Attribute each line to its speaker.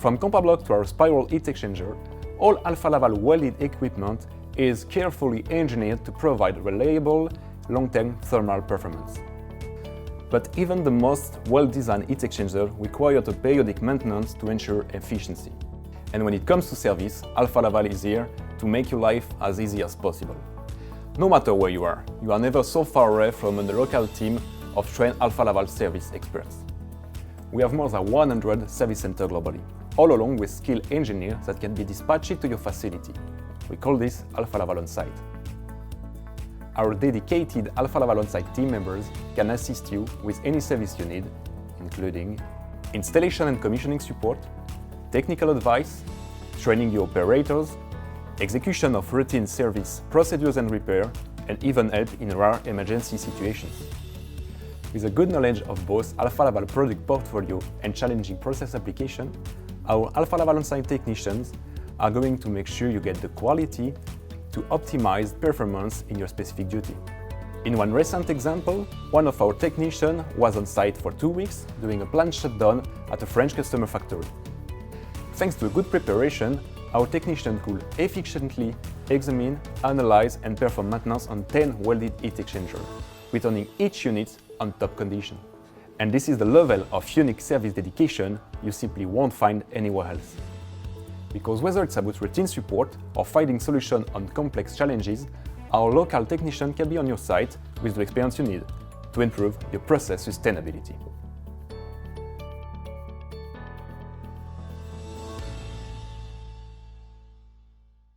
Speaker 1: From Compabloc to our spiral heat exchanger, all Alfa Laval welded equipment is carefully engineered to provide reliable, long-term thermal performance. But even the most well-designed heat exchanger requires a periodic maintenance to ensure efficiency. And when it comes to service, Alfa Laval is here to make your life as easy as possible. No matter where you are never so far away from a local team of trained Alfa Laval service experts. We have more than 100 service centers globally, all along with skilled engineers that can be dispatched to your facility. We call this Alfa Laval onsite. Our dedicated Alfa Laval onsite team members can assist you with any service you need, including installation and commissioning support, technical advice, training your operators, execution of routine service procedures and repair, and even help in rare emergency situations. With a good knowledge of both Alfa Laval product portfolio and challenging process application, our Alfa Laval onsite technicians are going to make sure you get the quality to optimize performance in your specific duty. In one recent example, one of our technicians was on site for 2 weeks doing a planned shutdown at a French customer factory. Thanks to a good preparation, our technician could efficiently examine, analyze and perform maintenance on 10 welded heat exchangers, returning each unit on top condition. And this is the level of unique service dedication you simply won't find anywhere else. Because whether it's about routine support or finding solutions on complex challenges, our local technician can be on your site with the experience you need to improve your process sustainability.